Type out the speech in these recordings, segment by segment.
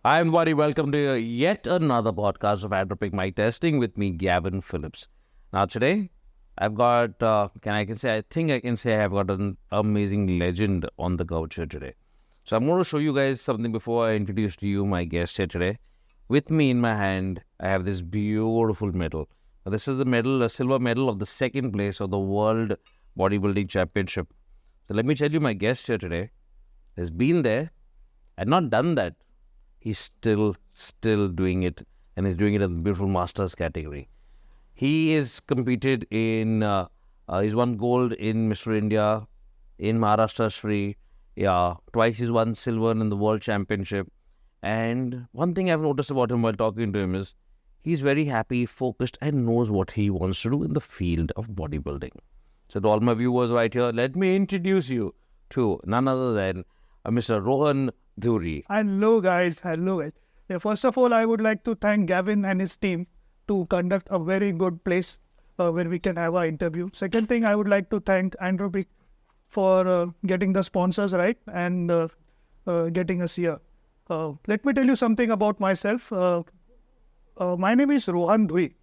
Hi, everybody. Welcome to yet another podcast of Andropique Mic Testing with me, Gavin Phillips. Now, today, I've got, I can say I've got an amazing legend on the couch here today. So, I'm going to show you guys something before I introduce to you my guest here today. With me in my hand, I have this beautiful medal. Now, this is the medal, a silver medal of the second place of the World Bodybuilding Championship. So, let me tell you, my guest here today has been there and not done that. He's still doing it, and he's doing it in the beautiful masters category. He is competed in, he's won gold in Mr. India, in Maharashtra Shri, twice he's won silver in the World Championship. And one thing I've noticed about him while talking to him is he's very happy, focused, and knows what he wants to do in the field of bodybuilding. So to all my viewers right here, let me introduce you to none other than Mr. Rohan Dhuri. Hello guys. Yeah, first of all, I would like to thank Gavin and his team to conduct a very good place where we can have our interview. Second thing, I would like to thank Andropique for getting the sponsors right and getting us here. Let me tell you something about myself. My name is Rohan Dhuri.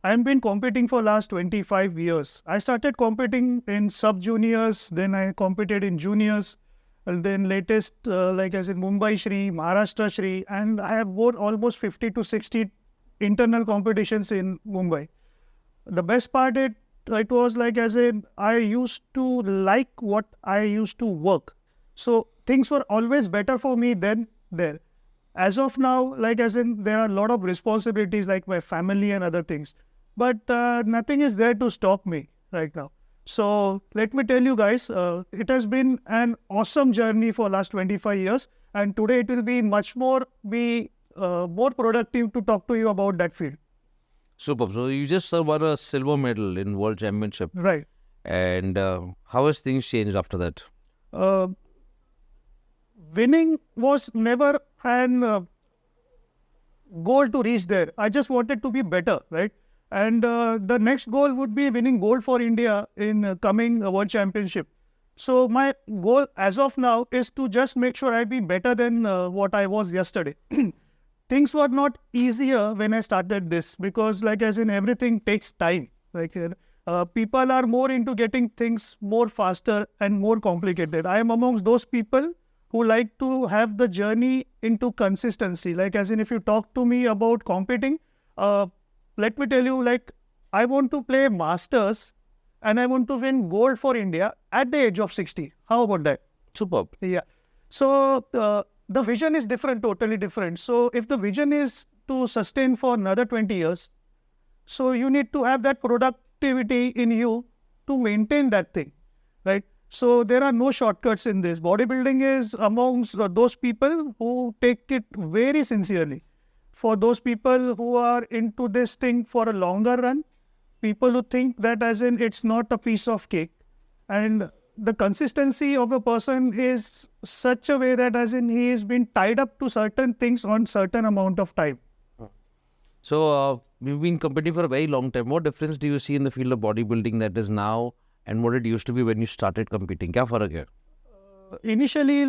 I have been competing for last 25 years. I started competing in sub-juniors, then I competed in juniors, and then latest, as in Mumbai Shri, Maharashtra Shri, and I have won almost 50 to 60 internal competitions in Mumbai. The best part, it was I used to like what I used to work. So things were always better for me than there. As of now, there are a lot of responsibilities like my family and other things. But nothing is there to stop me right now. So let me tell you guys, it has been an awesome journey for last 25 years, and today it will be much more productive to talk to you about that field. Super. So you just won a silver medal in World Championship. Right. And how has things changed after that? Winning was never an goal to reach there. I just wanted to be better, right? And the next goal would be winning gold for India in coming World Championship. So my goal as of now is to just make sure I be better than what I was yesterday. Things were not easier when I started this because everything takes time. People are more into getting things more faster and more complicated. I am amongst those people who like to have the journey into consistency. If you talk to me about competing, let me tell you, I want to play Masters and I want to win gold for India at the age of 60. How about that? Superb. Yeah. So the vision is different, totally different. So if the vision is to sustain for another 20 years, so you need to have that productivity in you to maintain that thing, right? So there are no shortcuts in this. Bodybuilding is amongst those people who take it very sincerely. For those people who are into this thing for a longer run, people who think that it's not a piece of cake. And the consistency of a person is such a way that he has been tied up to certain things on certain amount of time. So you've been competing for a very long time. What difference do you see in the field of bodybuilding that is now and what it used to be when you started competing? Kya farak hai? Initially,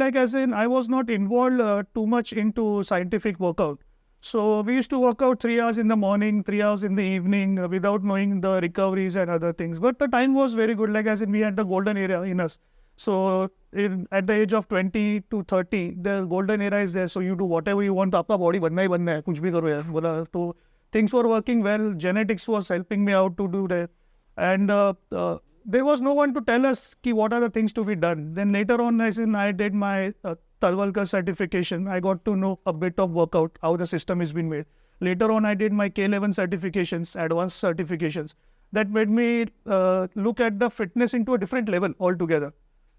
I was not involved too much into scientific workout. So we used to work out 3 hours in the morning, 3 hours in the evening without knowing the recoveries and other things. But the time was very good. We had the golden era in us. So at the age of 20 to 30, the golden era is there. So you do whatever you want. Aapka body banna hai, kuch bhi karo yaar. Bola, so things were working well. Genetics was helping me out to do that. And there was no one to tell us what are the things to be done. Then later on, I did my Talwalkar certification. I got to know a bit of workout, how the system is being made. Later on, I did my K11 certifications, advanced certifications. That made me look at the fitness into a different level altogether.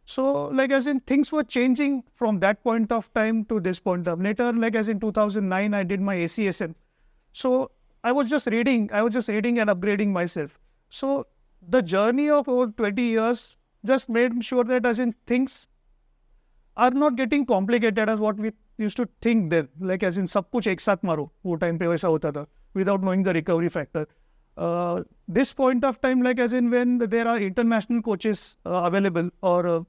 So, things were changing from that point of time to this point of. Later, in 2009, I did my ACSM. So, I was just reading and upgrading myself. So, the journey of over 20 years just made sure that things are not getting complicated as what we used to think then. Sab kuch ek saath maro, wo time pe waisa hota tha, without knowing the recovery factor. This point of time, when there are international coaches available or,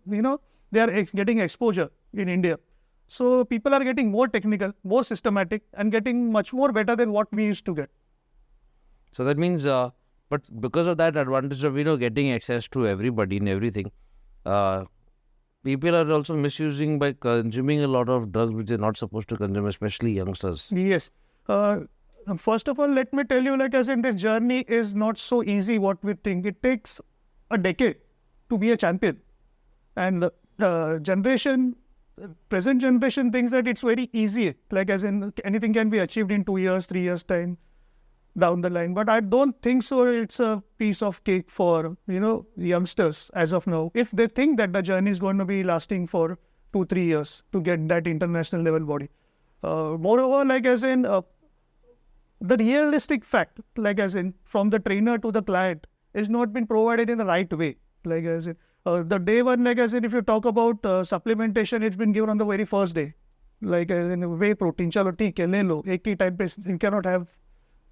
they are getting exposure in India. So people are getting more technical, more systematic, and getting much more better than what we used to get. So that means, but because of that advantage of, getting access to everybody and everything, people are also misusing by consuming a lot of drugs which they're not supposed to consume, especially youngsters. Yes. First of all, let me tell you, like as in the journey is not so easy what we think. It takes a decade to be a champion. And present generation thinks that it's very easy. Like as in anything can be achieved in 2 years, 3 years time down the line. But I don't think so. It's a piece of cake for, youngsters as of now. If they think that the journey is going to be lasting for 2-3 years to get that international level body. Moreover, like as in the realistic fact, like as in from the trainer to the client, is not been provided in the right way. Like as in the day one, like as in if you talk about supplementation, it's been given on the very first day. Like as in whey protein, chalo theek hai, le lo, ek hi time pe you cannot have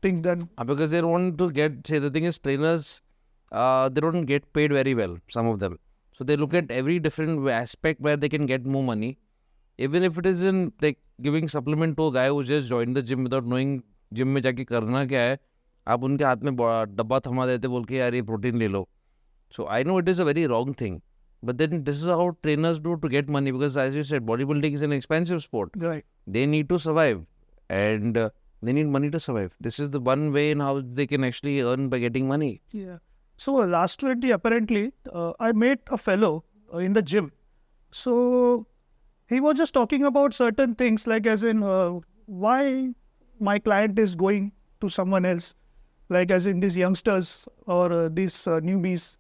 things done. Because they want to the thing is trainers, they don't get paid very well, some of them. So they look at every different aspect where they can get more money. Even if it is in like giving supplement to a guy who just joined the gym without knowing gym में जाके करना क्या है, आप उनके हाथ में डब्बा थमा देते बोल के यार ये प्रोटीन ले लो. So I know it is a very wrong thing, but then this is how trainers do to get money, because as you said, bodybuilding is an expensive sport. Right. They need to survive, and they need money to survive. This is the one way in how they can actually earn by getting money. Yeah. So last 20 apparently, I met a fellow in the gym. So he was just talking about certain things, like as in why my client is going to someone else, like as in these youngsters or these newbies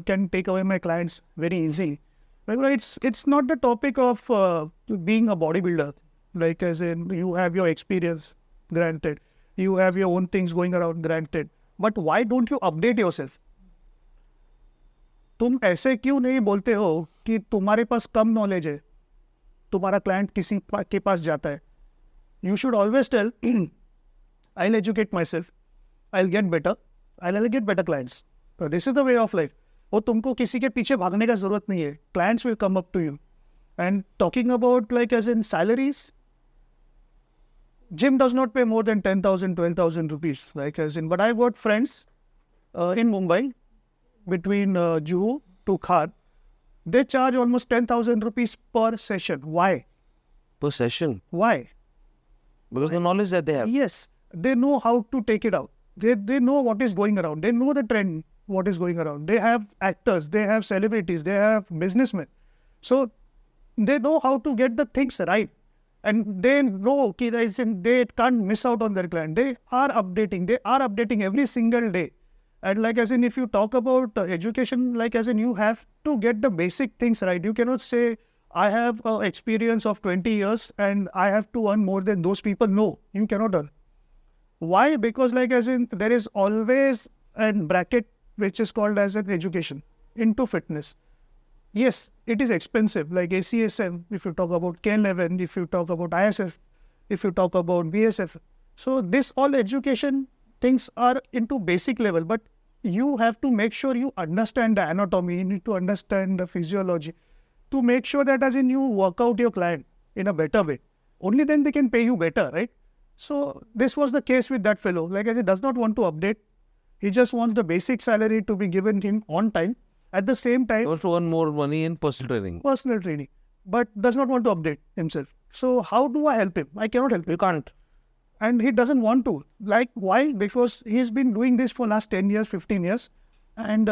can take away my clients very easily. Like, it's not the topic of being a bodybuilder, like as in you have your experience, granted, you have your own things going around, granted, but why don't you update yourself? तुम ऐसे क्यों नहीं बोलते हो कि तुम्हारे पास कम knowledge है, तुम्हारा क्लाइंट किसी के पास जाता है? You should always tell, I'll educate myself, I'll get better, I'll get better clients. So this is the way of life. वो तुमको किसी के पीछे भागने का जरूरत नहीं है. Clients will come up to you. And talking about like as in salaries, gym does not pay more than 10,000, 12,000 rupees. Like as in, but I've got friends in Mumbai, between Juhu to Khar, they charge almost 10,000 rupees per session. Why? Per session? Why? Because the knowledge that they have. Yes, they know how to take it out. They know what is going around. They know the trend, what is going around. They have actors, they have celebrities, they have businessmen. So they know how to get the things right. And they know they can't miss out on their client. They are updating every single day. And like as in, if you talk about education, like as in, you have to get the basic things right. You cannot say, I have experience of 20 years and I have to earn more than those people. No, you cannot earn. Why? Because like as in, there is always a bracket which is called as an education into fitness. Yes, it is expensive, like ACSM, if you talk about K11, if you talk about ISF, if you talk about BSF. So this all education things are into basic level, but you have to make sure you understand the anatomy, you need to understand the physiology, to make sure that as in you work out your client in a better way. Only then they can pay you better, right? So this was the case with that fellow. Like I said, does not want to update. He just wants the basic salary to be given him on time. At the same time, He wants to earn more money in personal training. But does not want to update himself. So how do I help him? I cannot help him. You can't. And he doesn't want to. Like, why? Because he's been doing this for last 10 years, 15 years. And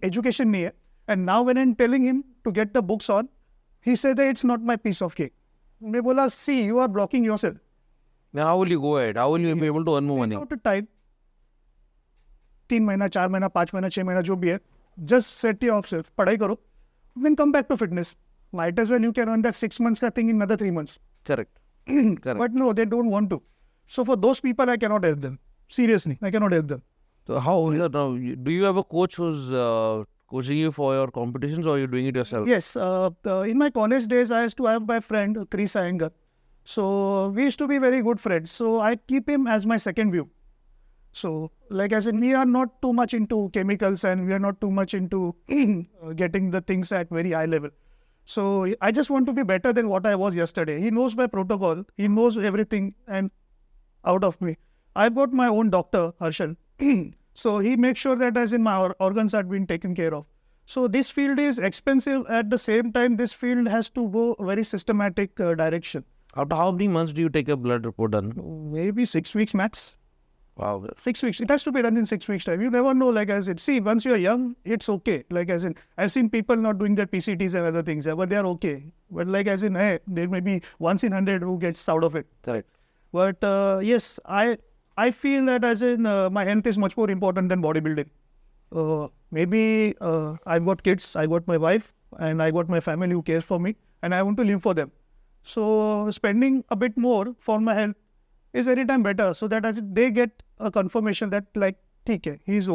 education nahi hai. And now when I'm telling him to get the books on, he said that it's not my piece of cake. I bola, see, you are blocking yourself. Now how will you go ahead? How will you be able to earn more money? Take out the time. 3 महीना, 4 महीना, 5 महीना, 6 महीना जो भी है, just set yourself, पढ़ाई करो, then come back to fitness. Might as well you can earn that 6 months ka thing in another 3 months. Correct. Correct. But no, they don't want to. So for those people, I cannot help them. Seriously, I cannot help them. So how now? Do you have a coach who's coaching you for your competitions, or are you doing it yourself? Yes, in my college days, I used to have my friend Chris Iyengar. So we used to be very good friends. So I keep him as my second view. So like as in, we are not too much into chemicals and we are not too much into getting the things at very high level. So I just want to be better than what I was yesterday. He knows my protocol. He knows everything and out of me. I've got my own doctor, Harshal. So he makes sure that as in my organs are being taken care of. So this field is expensive. At the same time, this field has to go very systematic direction. After how many months do you take a blood report done? Maybe 6 weeks max. Wow. 6 weeks. It has to be done in 6 weeks time. You never know, like as in, see, once you're young, it's okay. Like as in, I've seen people not doing their PCTs and other things, but they are okay. But like as in, hey, there may be once in 100 who gets out of it. Correct. But yes, I feel that as in my health is much more important than bodybuilding. Maybe I've got kids, I got my wife, and I got my family who cares for me, and I want to live for them. So spending a bit more for my health is any time better, so that as in they get a confirmation that like, ठीक है, he's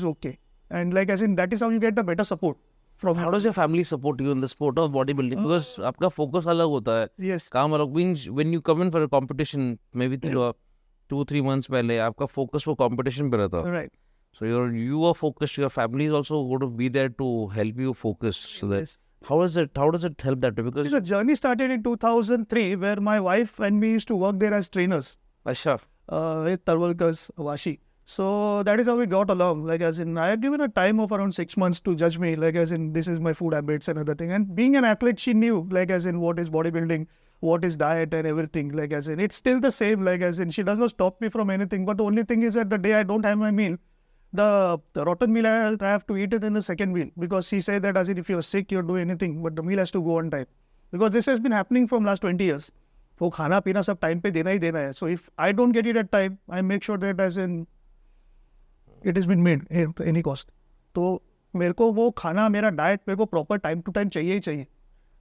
okay, and like as in that is how you get a better support from. How does your family support you in the sport of bodybuilding? Because आपका focus अलग होता है. Yes. काम अलग means when you come in for a competition, maybe 2-3 months पहले आपका focus वो competition पे रहता है. Right. So you are focused. Your family is also going to be there to help you focus. So that Yes. how does it help that way? Because The journey started in 2003, where my wife and me used to work there as trainers. Asha, With Tarwalkar's Vashi. So that is how we got along. Like as in, I had given a time of around 6 months to judge me. Like as in, this is my food habits and other thing. And being an athlete, she knew. Like as in, what is bodybuilding, what is diet and everything. Like as in, it's still the same. Like as in, she does not stop me from anything. But the only thing is that the day I don't have my meal, the rotten meal I have to eat it in the second meal, because she said that as in, if you're sick, you'll do anything, but the meal has to go on time. Because this has been happening from last 20 years. वो खाना पीना सब time पे देना ही देना है. So if I don't get it at time, I make sure that as in it has been made at any cost. तो मेरे को वो खाना, मेरा डाइट मेरे को प्रॉपर टाइम टू टाइम चाहिए ही चाहिए.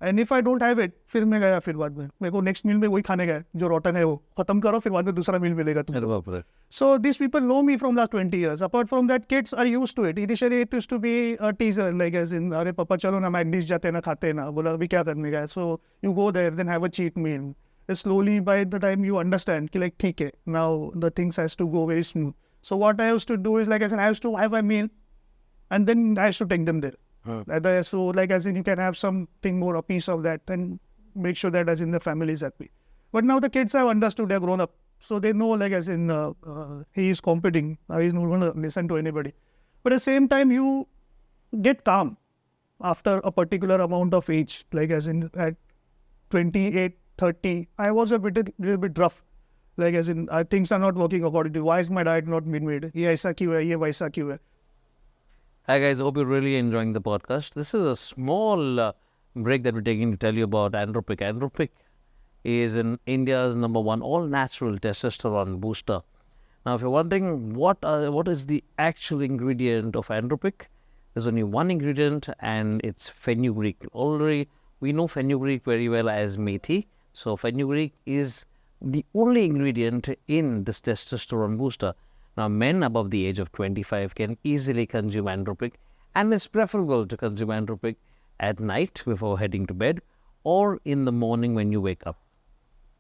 And if I don't have it, फिर मैं गया, फिर बाद में मेरे को नेक्स्ट मील में वही खाने गया जो रोटन है, वो खत्म करो, फिर बाद में दूसरा मील मिलेगा तुमको. So these people know me from last 20 years. Apart from that, kids are used to it. Initially it used to be a teaser, like as in, अरे पापा चलो ना मैगनीज जाते ना खाते ना, बोला अभी क्या करने गया. So you go there, then have a cheat meal. Slowly by the time you understand कि like ठीक है, now the things has to go very smooth. So what I used to do is like as in, I used to have a meal and then I used to take them there. So like as in, you can have something more, a piece of that, and make sure that as in the family is happy. But now the kids have understood, they're grown up. So they know like as in he is competing, he's not going to listen to anybody. But at the same time, you get calm after a particular amount of age. Like as in at 28, 30, I was a little bit rough. Like as in, things are not working according to, why is my diet not being made? ये ऐसा क्यों है, ये वैसा क्यों है? Hi guys, hope you're really enjoying the podcast. This is a small break that we're taking to tell you about Andropique. Andropique is in India's #1 all-natural testosterone booster. Now, if you're wondering what is the actual ingredient of Andropique, there's only one ingredient, and it's fenugreek. Already, we know fenugreek very well as methi. So, fenugreek is the only ingredient in this testosterone booster. Now, men above the age of 25 can easily consume Andropique, and it's preferable to consume Andropique at night before heading to bed or in the morning when you wake up.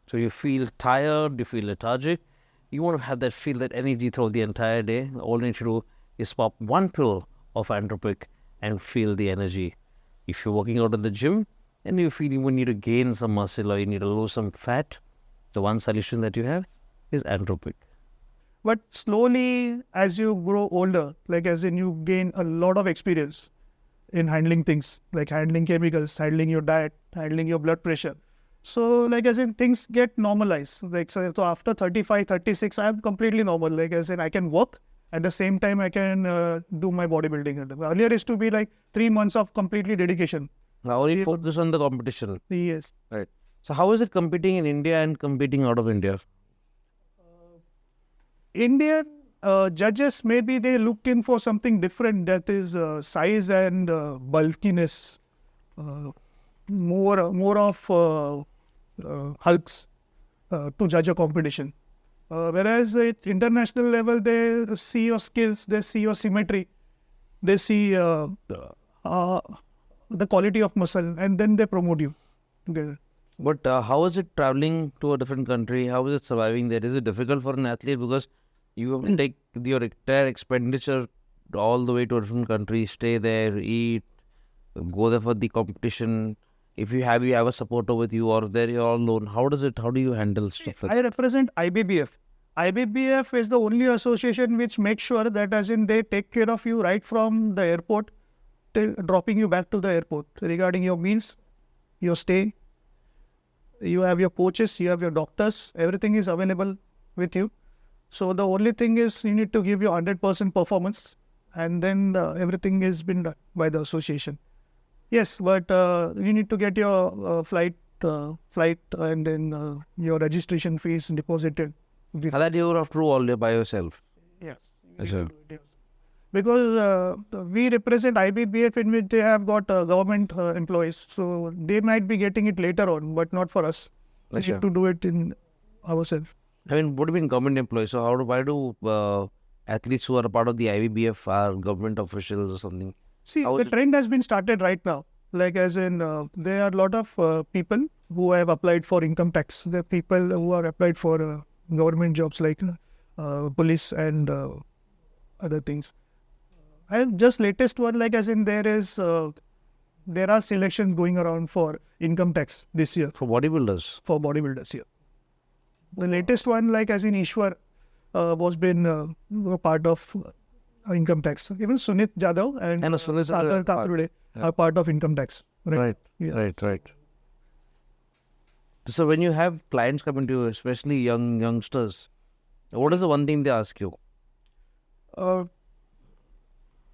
So you feel tired, you feel lethargic, you want to have that feel, that energy throughout the entire day. All you need to do is pop one pill of Andropique and feel the energy. If you're working out in the gym and you feel you need to gain some muscle or you need to lose some fat, the one solution that you have is Andropique. But slowly, as you grow older, like as in you gain a lot of experience in handling things, like handling chemicals, handling your diet, handling your blood pressure. So like as in, things get normalized. Like so after 35, 36, I'm completely normal. Like as in, I can work, at the same time I can do my bodybuilding. Earlier it used to be like 3 months of completely dedication. Now only focus on the competition. Yes. Right. So how is it competing in India and competing out of India? Indian judges, maybe they looked in for something different, that is size and bulkiness, more of hulks to judge a competition. Whereas at international level, they see your skills, they see your symmetry, they see the quality of muscle, and then they promote you. But how is it traveling to a different country? How is it surviving there? Is it difficult for an athlete because you have to take your entire expenditure all the way to a different country, stay there, eat, go there for the competition? If you have a supporter with you, or there you're all alone, how do you handle stuff like I represent IBBF. IBBF is the only association which makes sure that as in they take care of you right from the airport till dropping you back to the airport regarding your meals, your stay. You have your coaches, you have your doctors, everything is available with you. So the only thing is you need to give your 100% performance, and then everything has been done by the association. Yes, but you need to get your flight and then your registration fees deposited. that? That you have to do all by yourself. Yes. Yes, sir. Because we represent IBBF in which they have got government employees. So they might be getting it later on, but not for us. We Yes, sir. need to do it in ourselves. I mean, what do you mean government employees? So why do athletes who are a part of the IBBF are government officials or something? See, How the is it? trend has been started right now. Like as in, there are a lot of people who have applied for income tax. The people who are applied for government jobs like police and other things. And just latest one, like as in there are selections going around for income tax this year For bodybuilders. for bodybuilders here. The latest one, like as in Ishwar, was been a part of income tax. Even Sunit Jadhav and And Sunit is a Sagar part. Katrude Yeah. are part of income tax. Right. Yeah. Right. So when you have clients coming to you, especially youngsters, what is the one thing they ask you? Uh,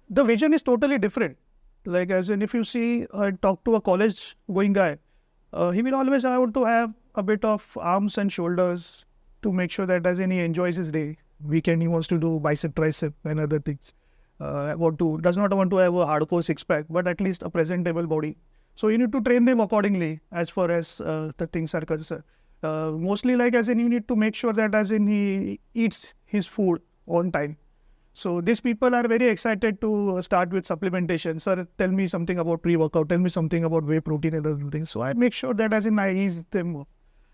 the vision is totally different. Like as in, if you see, talk to a college going guy, he will always want to have a bit of arms and shoulders to make sure that as in he enjoys his day. Weekend he wants to do bicep, tricep and other things. Does not want to have a hardcore six pack, but at least a presentable body. So you need to train them accordingly as far as the things are concerned. Mostly like as in you need to make sure that as in he eats his food on time. So these people are very excited to start with supplementation. Sir, tell me something about pre-workout. Tell me something about whey protein and other things. So I make sure that as in I ease them.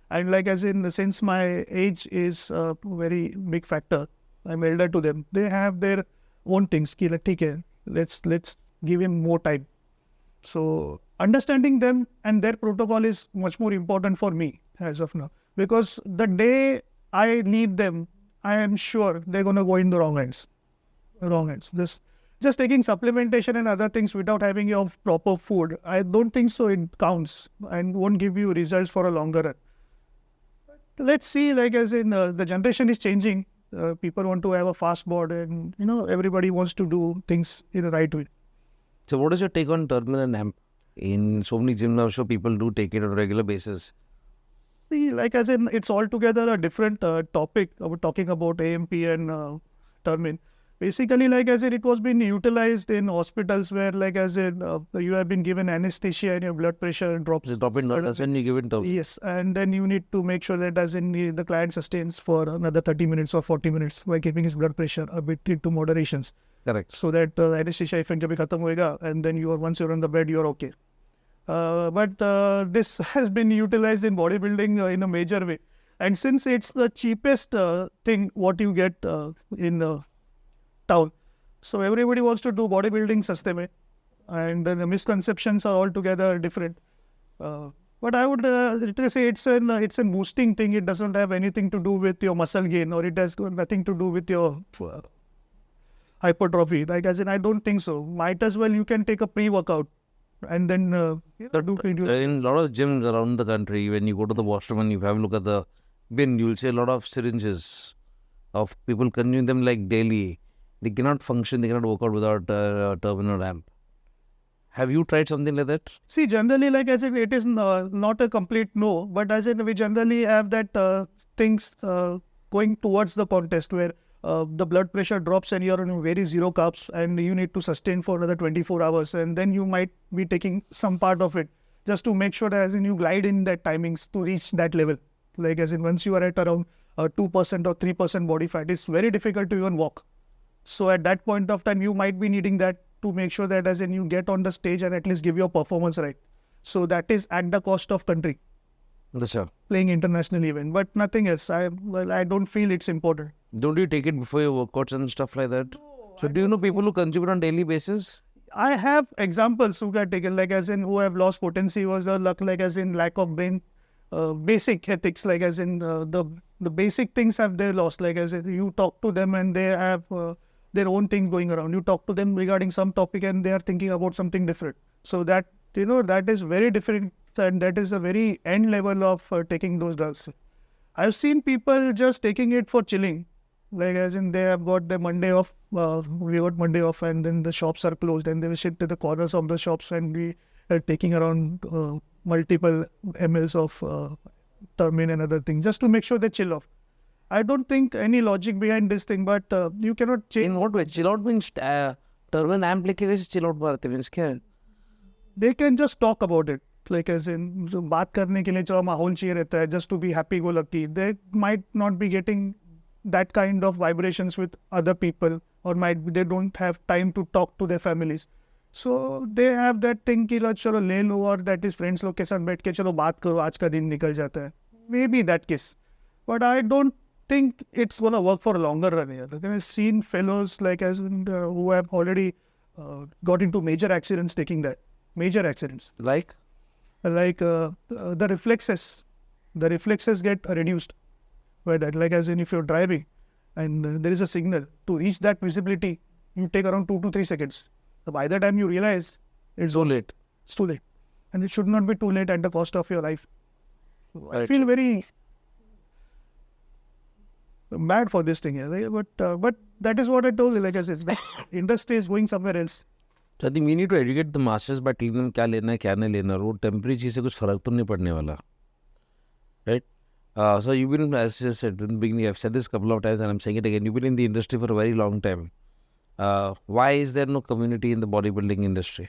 And like as in, since my age is a very big factor, I'm elder to them. They have their own things. Ki, like, "ठीक है, let's give him more time." So understanding them and their protocol is much more important for me as of now. Because the day I leave them, I am sure they're going to go in the wrong hands. Just taking supplementation and other things without having your proper food, I don't think so it counts and won't give you results for a longer run. Let's see, like as in the generation is changing. People want to have a fast board and, everybody wants to do things in the right way. So what is your take on terminal and amp? In so many gyms, I'm sure people do take it on a regular basis. See, like as in, it's altogether a different topic. We're talking about AMP and termin. Basically, like as in, it was being utilized in hospitals where, like as in, you have been given anesthesia and your blood pressure drops. So drop in, that's when you give it terminal. Yes, and then you need to make sure that as in the client sustains for another 30 minutes or 40 minutes by keeping his blood pressure a bit into moderations. Correct. So that anesthesia effect jab khatam hoega, and then once you're on the bed, you're okay. But this has been utilized in bodybuilding in a major way. And since it's the cheapest thing what you get in town, so everybody wants to do bodybuilding system, and the misconceptions are altogether different. But I would literally say it's a boosting thing. It doesn't have anything to do with your muscle gain, or it has got nothing to do with your hypertrophy. Like as in, I don't think so. Might as well you can take a pre-workout and then do pre-workout. In a lot of gyms around the country, when you go to the washroom and you have a look at the bin, you'll see a lot of syringes of people consuming them like daily. They cannot function, they cannot work out without a terminal amp. Have you tried something like that? See, generally, like as in, it is not a complete no, but as in, we generally have that things going towards the contest where the blood pressure drops and you're on very zero carbs and you need to sustain for another 24 hours, and then you might be taking some part of it just to make sure that as in you glide in that timings to reach that level. Like as in, once you are at around 2% or 3% body fat, it's very difficult to even walk. So at that point of time, you might be needing that to make sure that as in you get on the stage and at least give your performance right. So that is at the cost of country. Yes, sir. Playing international event, but nothing else. I don't feel it's important. Don't you take it before your workouts and stuff like that? So do you know people who consume it on daily basis? I have examples who got taken, like as in who have lost potency was the luck, like as in lack of brain, basic ethics, like as in the basic things have they lost, like as in you talk to them and they have their own thing going around. You talk to them regarding some topic and they are thinking about something different. So that, that is very different, and that is a very end level of taking those drugs. I've seen people just taking it for chilling, like as in they have got the Monday off, we got Monday off, and then the shops are closed and they will sit to the corners of the shops and we are taking around multiple mls of Termin and other things just to make sure they chill off. I don't think any logic behind this thing, but you cannot change. In what way? Chill out means Termin amp लेके कैसे chill out मारते means क्या है? They can just talk about it, like as in जो बात करने के लिए चलो माहौल चाहिए रहता है, just to be happy go lucky. They might not be getting that kind of vibrations with other people, or they don't have time to talk to their families. So they have that thing कि चलो ले लो, और that is friends लोग के साथ बैठ के चलो बात करो, आज का दिन निकल जाता है. Maybe that case, but I don't think it's gonna work for a longer run here. I've seen fellows like as who have already got into major accidents taking that. Major accidents. Like the reflexes get reduced by that. Like as in if you're driving and there is a signal, to reach that visibility, you take around 2 to 3 seconds. So by the time you realize, it's so late. It's too late. And it should not be too late at the cost of your life. Right. I feel very bad for this thing here. Right? But that is what I told you. Like I said, the industry is going somewhere else. So I think we need to educate the masses by telling them क्या लेना है क्या नहीं लेना. वो temporary चीज़ से कुछ फर्क तो नहीं पड़ने वाला, right? So you've been, as I said in the beginning, I've said this a couple of times and I'm saying it again. You've been in the industry for a very long time. Why is there no community in the bodybuilding industry?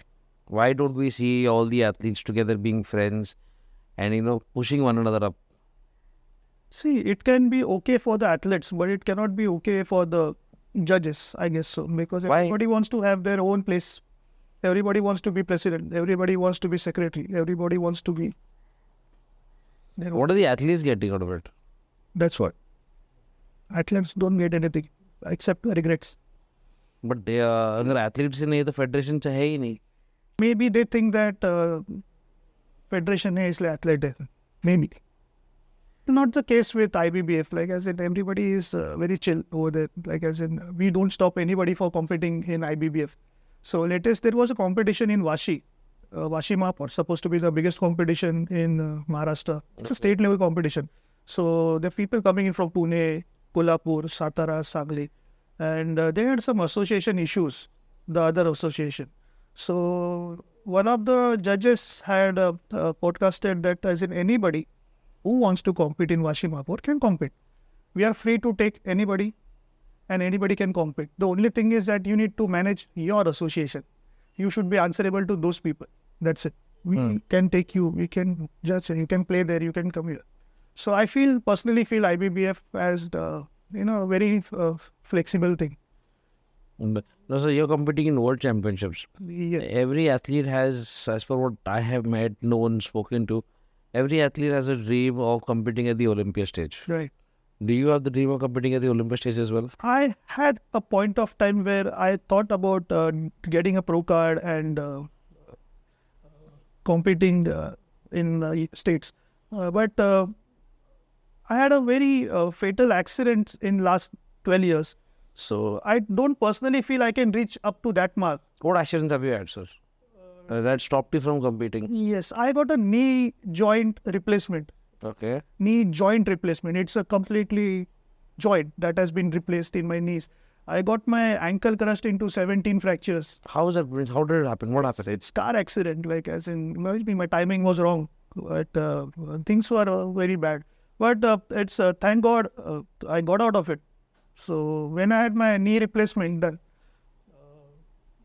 Why don't we see all the athletes together being friends and pushing one another up? See, it can be okay for the athletes, but it cannot be okay for the judges, I guess so, because everybody wants to have their own place. Everybody wants to be president. Everybody wants to be secretary. Everybody wants to be. What are the athletes getting out of it? That's what. Athletes don't get anything except regrets. But अगर athletes नहीं तो federation चाहे ही नहीं. Maybe they think that federation है इसलिए athlete है. Maybe. Not the case with IBBF. Like as in, everybody is very chill over there. Like as in, we don't stop anybody for competing in IBBF. So latest there was a competition in Vashi. Vashi Mahapur, supposed to be the biggest competition in Maharashtra. It's a state level competition. So the people coming in from Pune, Kolhapur, Satara, Sangli, and they had some association issues, the other association. So one of the judges had podcasted that as in anybody who wants to compete in Vashi Mahapur can compete. We are free to take anybody and anybody can compete. The only thing is that you need to manage your association. You should be answerable to those people. That's it. We can take you, we can judge, you can play there, you can come here. So I personally feel IBBF as the, very flexible thing. No, so you're competing in world championships. Yes. Every athlete has, as per what I have met, known, spoken to, every athlete has a dream of competing at the Olympia stage. Right. Do you have the dream of competing at the Olympia stage as well? I had a point of time where I thought about getting a pro card and competing in states. But I had a very fatal accident in last 12 years. So I don't personally feel I can reach up to that mark. What accidents have you had, sir? That stopped you from competing? Yes, I got a knee joint replacement. Okay. Knee joint replacement. It's a completely joint that has been replaced in my knees. I got my ankle crushed into 17 fractures. How did it happen? What happened? It's car accident, like as in maybe my timing was wrong. But things were very bad. But it's thank God I got out of it. So when I had my knee replacement done,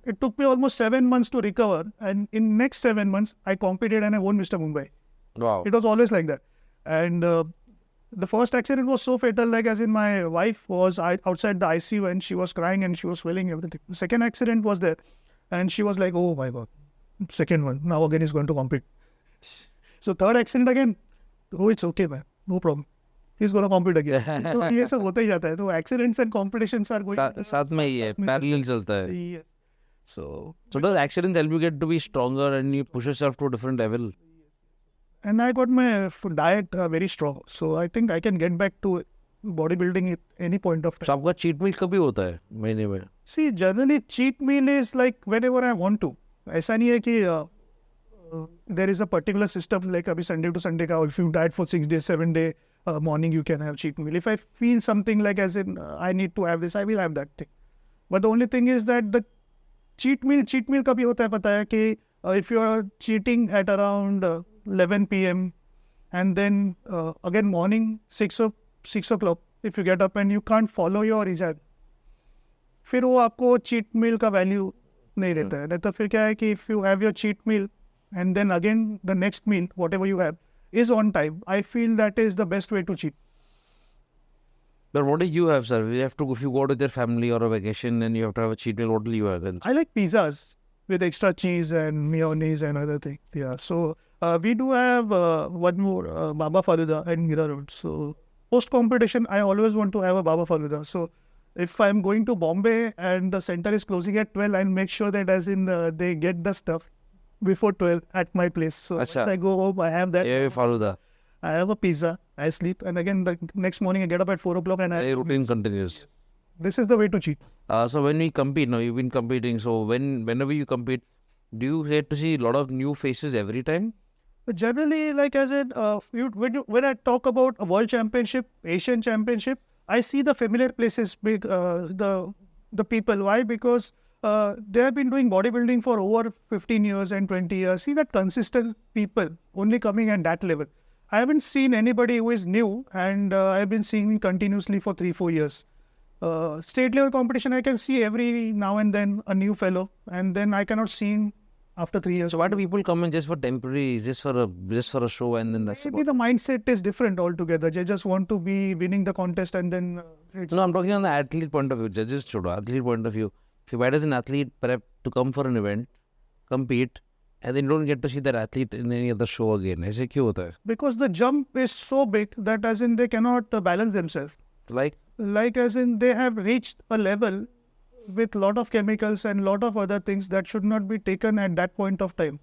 it took me almost 7 months to recover. And in next 7 months, I competed and I won Mr. Mumbai. Wow. It was always like that. And the first accident was so fatal, like as in my wife was outside the ICU and she was crying and she was swelling everything. The second accident was there and she was like, oh my God, second one, now again he's going to compete. So third accident again, oh it's okay man, no problem. He's going to compete again. तो ये सब होता ही जाता है. तो accidents and competitions are going. साथ में ही है, parallel चलता है. Yes. So those accidents help you get to be stronger and you push yourself to a different level. and I got my diet very strong. So I think I can get back to bodybuilding at any point of time. So आपका cheat meal कभी होता है महीने में? See, generally cheat meal is like whenever I want to. ऐसा नहीं है कि there is a particular system like अभी Sunday to Sunday का, if you diet for 6 days, 7 day morning you can have cheat meal. If I feel something like as in I need to have this, I will have that thing. But the only thing is that the cheat meal कभी होता है पता है कि if you are cheating at around 11 p.m. and then again morning 6 o'clock if you get up and you can't follow your hijab, फिर वो आपको cheat meal का value नहीं रहता है. नहीं तो फिर क्या है कि if you have your cheat meal and then again the next meal whatever you have is on time, I feel that is the best way to cheat. But what do you have, sir? You have to, if you go with your family or a vacation and you have to have a cheat meal, what do you have then? I like pizzas with extra cheese and mayonnaise and other things. Yeah, so we do have one more Baba Faluda in Mira Road. So post competition, I always want to have a Baba Faluda. So if I'm going to Bombay and the center is closing at 12, I'll make sure that as in they get the stuff before 12 at my place. So once I go home, I have that. Yeah, Faluda. I have a pizza, I sleep, and again the next morning I get up at 4 o'clock and The routine continues. This is the way to cheat. So when we compete, now you've been competing, so whenever you compete, do you get to see a lot of new faces every time? But generally, like as in, when I talk about a world championship, Asian championship, I see the familiar places, the people. Why? Because they have been doing bodybuilding for over 15 years and 20 years. See that consistent people only coming at that level. I haven't seen anybody who is new, and I've been seeing continuously for 3-4 years. State level competition, I can see every now and then a new fellow, and then I cannot see him after 3 years. So why do people come in just for temporary, just for a show, and then that's Maybe about? the mindset is different altogether. They just want to be winning the contest, and then No, I'm talking on the athlete point of view. Judges chodo, athlete point of view. If why does an athlete prep to come for an event, compete, and then you don't get to see that athlete in any other show again? ऐसे क्यों होता है? because the jump is so big that as in they cannot balance themselves. Like As in they have reached a level with lot of chemicals and lot of other things that should not be taken at that point of time.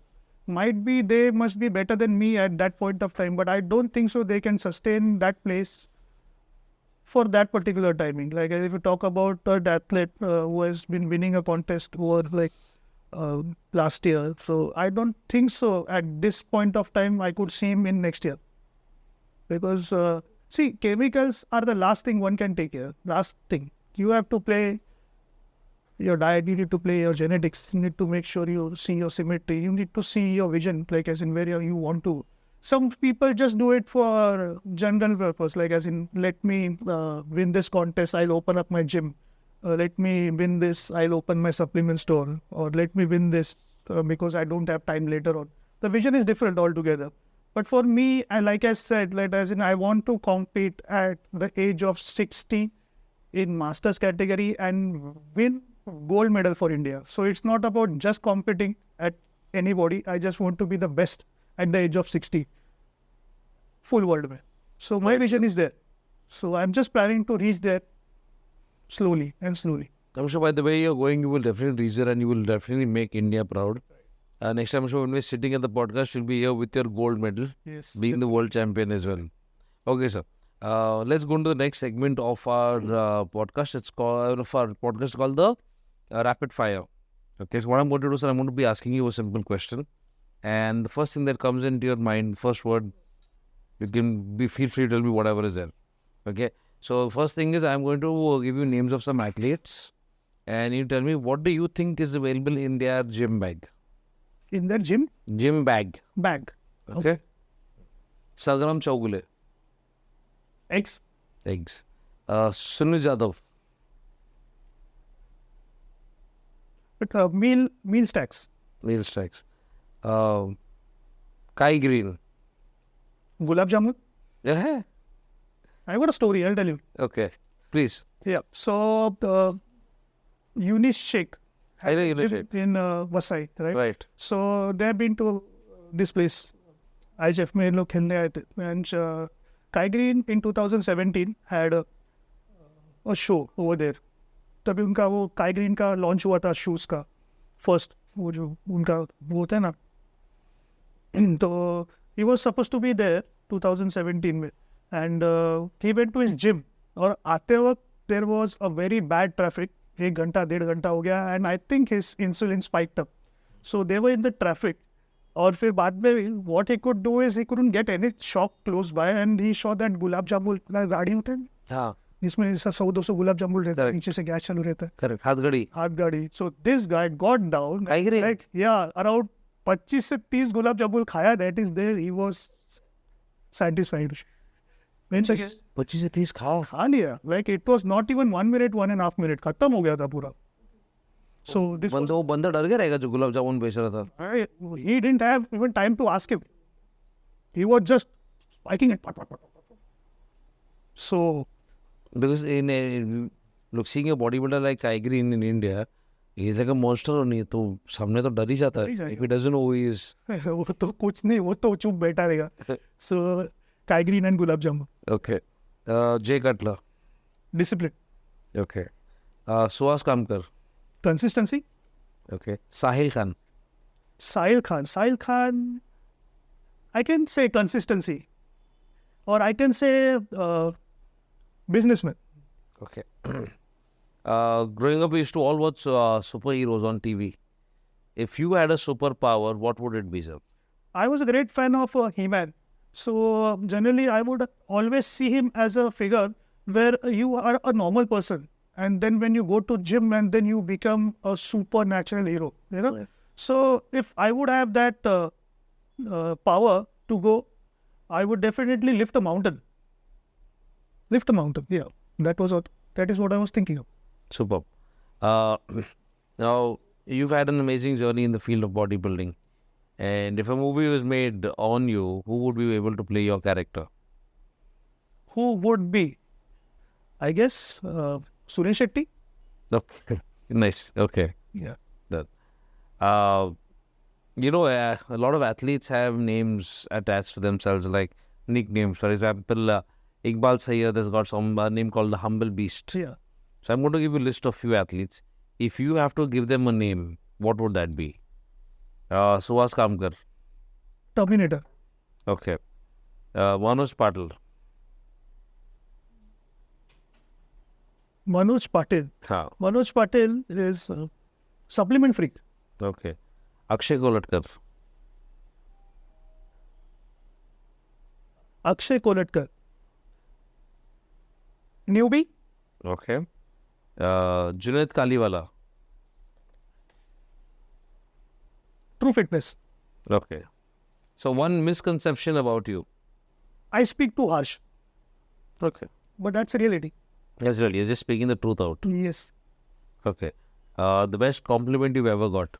Might be they must be better than me at that point of time, but I don't think so they can sustain that place for that particular timing. Like if you talk about an athlete who has been winning a contest over like last year, so I don't think so at this point of time I could see him in next year. Because see, chemicals are the last thing one can take care. Last thing. You have to play your diet, you need to play your genetics, you need to make sure you see your symmetry, you need to see your vision, like as in where you want to. Some people just do it for general purpose, like as in let me win this contest, I'll open up my gym. Let me win this, I'll open my supplement store. Or let me win this because I don't have time later on. The vision is different altogether. But for me, like I said, like as in I want to compete at the age of 60 in masters category and win gold medal for India. So it's not about just competing at anybody. I just want to be the best at the age of 60. Full world. So my vision is there. So I'm just planning to reach there slowly and slowly. I'm sure by the way you're going, you will definitely reach there and you will definitely make India proud. Next time I'm sure when we're sitting at the podcast, you'll be here with your gold medal, Yes. being the world champion as well. Okay, sir. Let's go into the next segment of our podcast. It's called the Rapid Fire. Okay, so what I'm going to do, sir, I'm going to be asking you a simple question. And the first thing that comes into your mind, first word, you can feel free to tell me whatever is there. Okay, so first thing is I'm going to give you names of some athletes. And you tell me what do you think is available in their gym bag? In their gym? Gym bag. Bag. Okay. Sagram Chaugule. Eggs. Sunil Jadhav. But meal stacks. Meal stacks. Kai Green. Gulab jamun. Yeah. I got a story, I'll tell you. Okay. Please. Yeah. So the Eunice Sheikh I know Eunice gym in Vasai, right? Right. So they have been to this place. IHF में लोग खेलने आए थे. And Kai Green in 2017 had a show over there. तभी उनका वो Kai Green का launch हुआ था shoes का. first. वो जो उनका वो होता है ना, तो he was supposed to be there 2017 में, and he went to his gym. और आते वक्त there was a very bad traffic. 1 घंटा 1.5 घंटा हो गया, and I think his insulin spiked up. So they were in the traffic. और फिर बाद में what he could do is he couldn't get any shop close by, and he saw that gulab jamun गाड़ी होते हैं, हाँ, जिसमें 100-200 गुलाब जामुन रहता है, नीचे से गैस चालू रहता है, करेक्ट, हाथ गाड़ी. So this guy got down, Migraine? like around 25 से 30 गुलाब जामुन खाया. That is there, he was satisfied. When 25 से 30 खा लिया, like it was not even 1 minute, 1.5 minute, खत्म हो गया था पूरा. So this was, वो बंदा डर गया रहेगा जो गुलाब जामुन बेच रहा था. he didn't have even time to ask him. He was just spiking it. So Because look, seeing a bodybuilder like Tiger in India, he's like a monster only. तो सामने तो डर ही जाता है. If he doesn't know who he is. वो तो कुछ नहीं, वो तो चुप बैठा रहेगा. So Tigrine and gulab jamun. Okay. Jay Cutler. Discipline. Okay. Suhas Kamkar. Consistency. Okay. Sahil Khan. Sahil Khan, I can say consistency, or I can say businessman. Okay. Growing up, we used to all watch superheroes on TV. If you had a superpower, what would it be, sir? I was a great fan of He-Man. So generally, I would always see him as a figure where you are a normal person, and then when you go to gym and then you become a supernatural hero, you know. Yeah. So if I would have that power to go, I would definitely lift a mountain. Yeah, that is what I was thinking of. Superb. Now, you've had an amazing journey in the field of bodybuilding. And if a movie was made on you, who would be able to play your character? Who would be? I guess Suresh Shetty. Okay. Nice. Okay. Yeah. That. A lot of athletes have names attached to themselves, like nicknames. For example, Iqbal Sayyid has got some name called the Humble Beast. Yeah. So I'm going to give you a list of few athletes. If you have to give them a name, what would that be? Suhas Kamkar. Terminator. Okay. Manoj Patil. Manoj Patil. Haan. Manoj Patil is supplement freak. Okay. Akshay Kolatkar. Akshay Kolatkar. Newbie. Okay. Junaid Kaliwala. True Fitness. Okay. So one misconception about you. I speak too harsh, Okay. but that's a reality. That's really, you're just speaking the truth out. Yes. Okay. The best compliment you've ever got.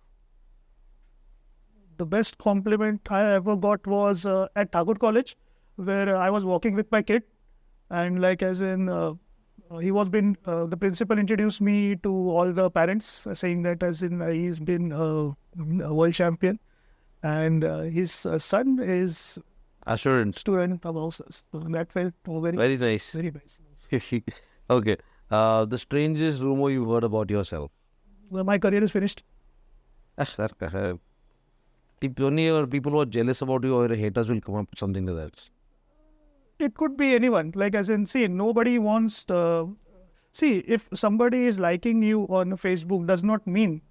The best compliment I ever got was at Tagore College, where I was walking with my kid, and the principal introduced me to all the parents, saying that he's been a world champion, and his son is Assurance. student of ours. So that felt very, Very nice. very nice. Okay. The strangest rumor you've heard about yourself. Well, my career is finished. People who are jealous about you or haters will come up with something like that. It could be anyone. Nobody wants to... if somebody is liking you on Facebook, does not mean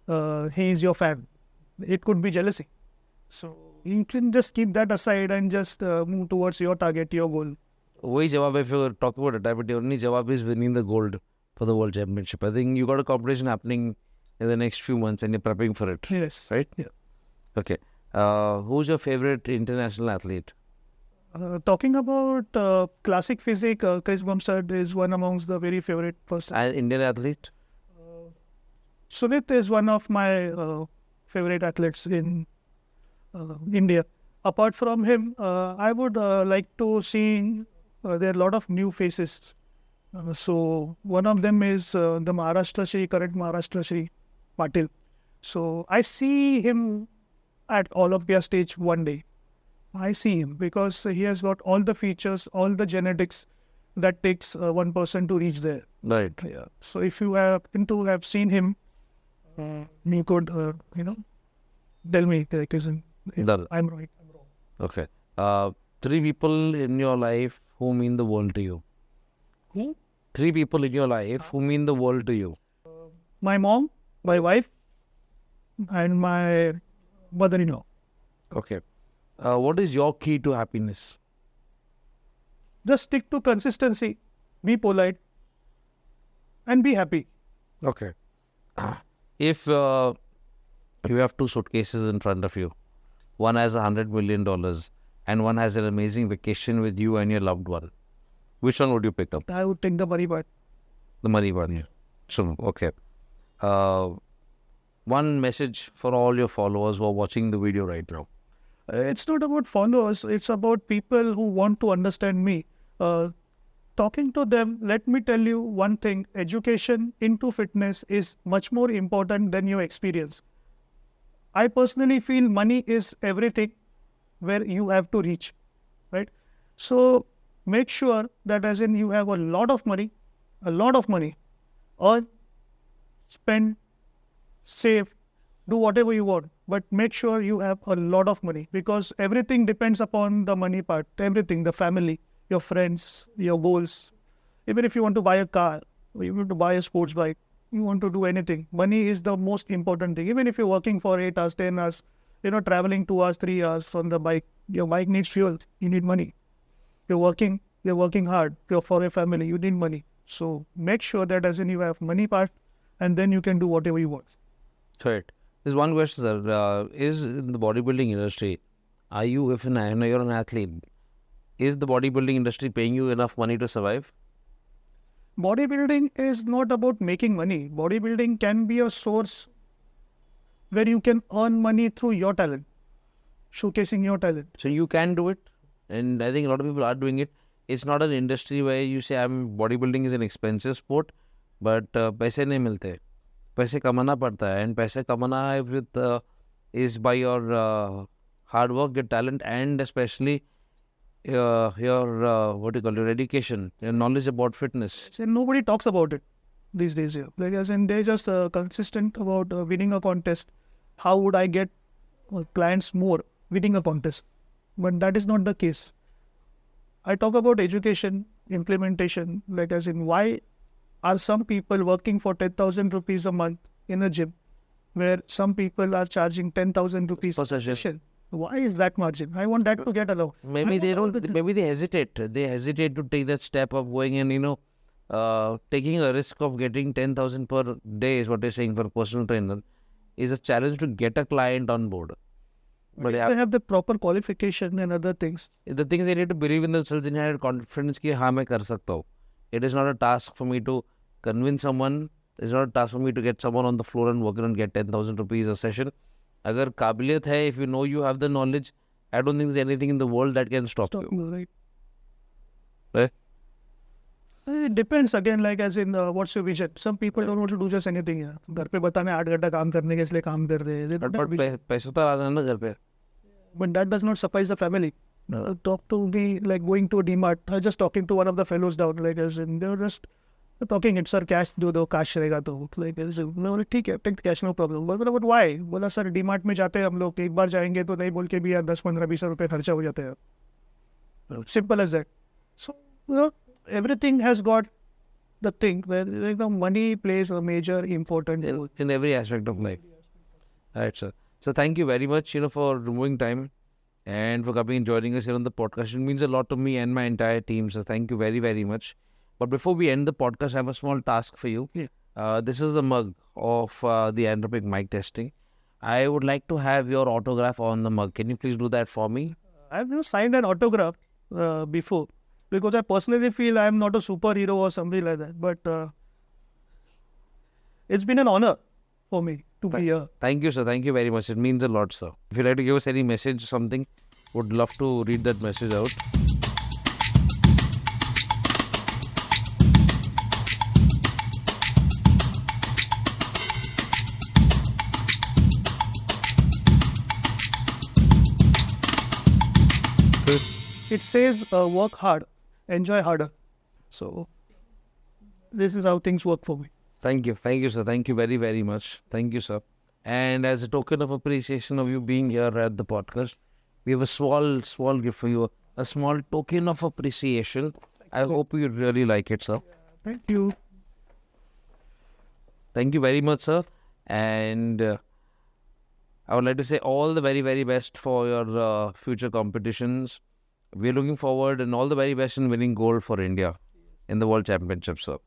he is your fan. It could be jealousy. So you can just keep that aside and just move towards your target, your goal. Wahi jawab, if you're talking about a diabetes, only jawab is winning the gold for the world championship. I think you got a competition happening in the next few months and you're prepping for it. Yes. Right? Yeah. Okay. Who's your favorite international athlete? Talking about classic physique, Chris Bumstead is one amongst the very favorite person. An Indian athlete? Sunit is one of my favorite athletes in India. Apart from him, I would like to see there are a lot of new faces. So one of them is the current Maharashtra Shri Patil. So I see him at Olympia stage one day. I see him because he has got all the features, all the genetics that takes one person to reach there. Right. Yeah. So if you happen to have seen him, You could, tell me if Done. I'm right, I'm wrong. Okay. 3 people in your life who mean the world to you. Who? 3 people in your life who mean the world to you. My mom, my wife, and my mother-in-law. Okay. What is your key to happiness? Just stick to consistency, be polite, and be happy. Okay. If you have 2 suitcases in front of you, one has $100 million and one has an amazing vacation with you and your loved one, which one would you pick up? I would take the money part. The money one. Yeah. So, okay. One message for all your followers who are watching the video right now. It's not about followers, it's about people who want to understand me. Talking to them, let me tell you one thing, education into fitness is much more important than your experience. I personally feel money is everything where you have to reach, right? So make sure that as in you have a lot of money, earn, spend, save, do whatever you want, but make sure you have a lot of money, because everything depends upon the money part, everything, the family, your friends, your goals. Even if you want to buy a car, or you want to buy a sports bike, you want to do anything, money is the most important thing. Even if you're working for 8 hours, 10 hours, traveling 2 hours, 3 hours on the bike, your bike needs fuel, you need money. You're working hard, you're for a family, you need money. So make sure that as in you have money part, and then you can do whatever you want. Correct. There's one question, sir. Is in the bodybuilding industry, are you, if you're an athlete, is the bodybuilding industry paying you enough money to survive? Bodybuilding is not about making money. Bodybuilding can be a source where you can earn money through your talent, showcasing your talent. So you can do it, and I think a lot of people are doing it. It's not an industry where you say bodybuilding is an expensive sport, but पैसे नहीं मिलते, पैसे कमाना पड़ता है, and पैसे कमाना with is by your hard work, your talent, and especially your your education, your knowledge about fitness. So nobody talks about it these days here. Like as in they're just consistent about winning a contest. How would I get clients more winning a contest? But that is not the case. I talk about education, implementation, like as in why are some people working for 10,000 rupees a month in a gym where some people are charging 10,000 rupees Per session. Why is that margin? I want that to get allowed. Maybe they don't. Maybe they hesitate. They hesitate to take that step of going and taking a risk of getting 10,000 per day is what they're saying for a personal trainer is a challenge to get a client on board. But if they have the proper qualification and other things. The thing is they need to believe in themselves and have confidence कि हाँ मैं कर सकता हूँ. It is not a task for me to convince someone. It's not a task for me to get someone on the floor and work and get 10,000 rupees a session. अगर काबिलियत है, if you know you have the knowledge, I don't think there's anything in the world that can stop you. Right. Eh? It depends again, like as in what's your vision. Some people don't want to do just anything here. घर पे बताने 8 घंटा काम करने के इसलिए काम कर रहे हैं. But पैसे तो आ रहा है ना घर पे. But that does not suffice the family. Talk to me like going to a DMart. I was just talking to one of the fellows down, like as in they were just talking it, sir, cash दो cash रहेगा तो like मैं बोला ठीक है, take the cash, no problem. But why? बोला sir DMart में जाते हैं हम लोग, एक बार जाएंगे तो नहीं बोल के भी यार 10-15-20 रुपए खर्चा हो जाते हैं. Simple as that. So everything has got the thing where money plays a major important role in every aspect of life. Right, sir. So thank you very much, for removing time and for coming and joining us here on the podcast. It means a lot to me and my entire team. So thank you very, very much. But before we end the podcast, I have a small task for you. Yeah. This is a mug of the Andropique Mic Testing. I would like to have your autograph on the mug. Can you please do that for me? I've signed an autograph before because I personally feel I'm not a superhero or something like that. But it's been an honor for me to be here. Thank you, sir. Thank you very much. It means a lot, sir. If you'd like to give us any message or something, would love to read that message out. It says work hard, enjoy harder. So this is how things work for me. Thank you, sir. Thank you very, very much. Thank you, sir. And as a token of appreciation of you being here at the podcast, we have a small gift for you. A small token of appreciation. I hope you really like it, sir. Thank you. Thank you very much, sir. And I would like to say all the very, very best for your future competitions. We're looking forward and all the very best in winning gold for India in the World Championship, sir.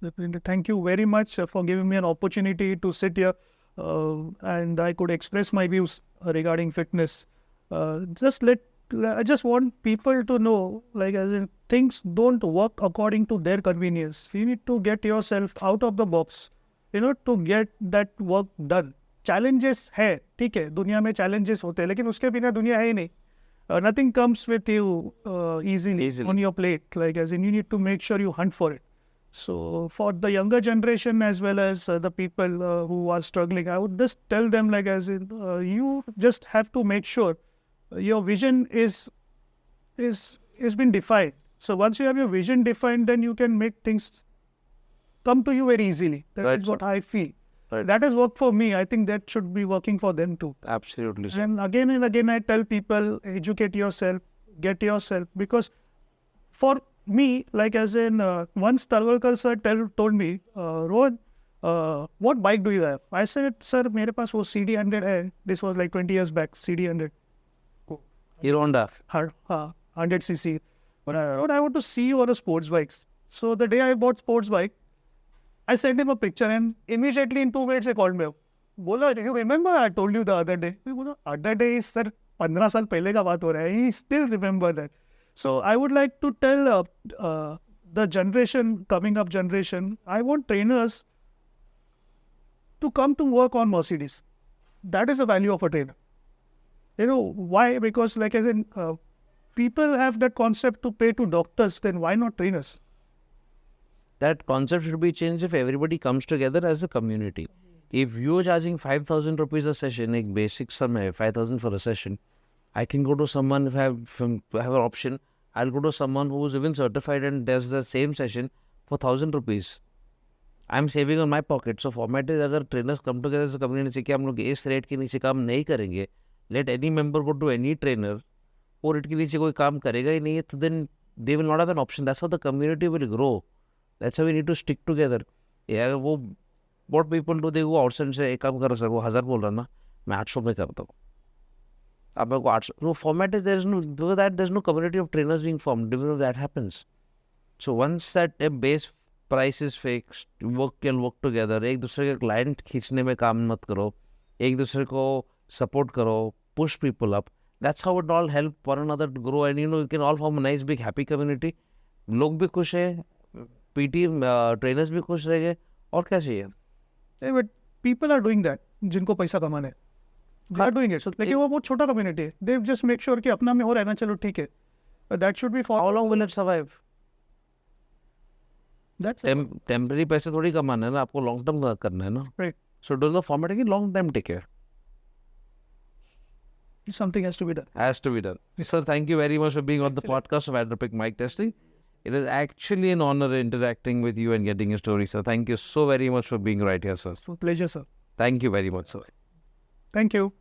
Definitely. Thank you very much for giving me an opportunity to sit here and I could express my views regarding fitness. I just want people to know, like, as in, things don't work according to their convenience. You need to get yourself out of the box, to get that work done. Challenges है, ठीक है, दुनिया में challenges होते हैं, लेकिन उसके बिना दुनिया है ही नहीं. Nothing comes with you easily on your plate. Like, as in, you need to make sure you hunt for it. So for the younger generation as well as the people who are struggling, I would just tell them, like, as in, you just have to make sure your vision is been defined. So once you have your vision defined, then you can make things come to you very easily. That is what I feel. Right. That has worked for me. I think that should be working for them too. Absolutely, sir. And again I tell people, educate yourself, get yourself, because for me, like, as in, once Talwalkar sir told me, Rohan, what bike do you have? I said, sir, mere paas wo CD100 hai. This was like 20 years back, CD100. Hero Honda. 100cc. But I want to see you on a sports bikes. So the day I bought sports bike, I sent him a picture and immediately in 2 minutes he called me up. Bola, you remember I told you the other day? Bola, other day is, sir, 15 साल पहले का बात हो रहा है. He still remember that. So I would like to tell the generation, coming up generation, I want trainers to come to work on Mercedes. That is the value of a trainer. Why? Because, like, as in, people have that concept to pay to doctors, then why not trainers? That concept should be changed if everybody comes together as a community. If you're charging 5,000 rupees a session, a basic sum hai, 5,000 for a session, I can go to someone, if I have an option, I'll go to someone who's even certified and does the same session for 1,000 rupees. I'm saving on my pocket. So format is, agar trainers come together as a community, कि हम लोग इस rate के नीचे काम नहीं करेंगे, let any member go to any trainer, और rate के नीचे कोई काम करेगा ही नहीं, तो then they will not have an option. That's how the community will grow. That's how we need to stick together. यार वो what people do, they go outside and say, एक काम करो सर, वो 1000 बोल रहा ना, मैं 800 में करता हूँ. अब मेरे को 800. No, format is, there's no community of trainers being formed. Even if that happens. So once that base price is fixed, work can work together. एक दूसरे के client खींचने में काम मत करो. एक दूसरे को support करो. Push people up. That's how it all help one another to grow. And you can all form a nice big happy community. लोग भी खुश है. PT trainers भी खुश रहेंगे. और क्या चाहिए? But people are doing that. जिनको पैसा कमाना है. They are doing it. लेकिन वो बहुत छोटा community है. They just make sure कि अपना में हो रहना, चलो ठीक है. But that should be for. How long will it survive? That's temporary पैसे थोड़ी कमाना है ना, आपको long term करना है ना. Right. So do the format again, long term take care. Something has to be done. Has to be done. Sir, thank you very much for being on the podcast of Andropique Mic Testing. It is actually an honor interacting with you and getting your story, sir. Thank you so very much for being right here, sir. It's a pleasure, sir. Thank you very much, sir. Thank you.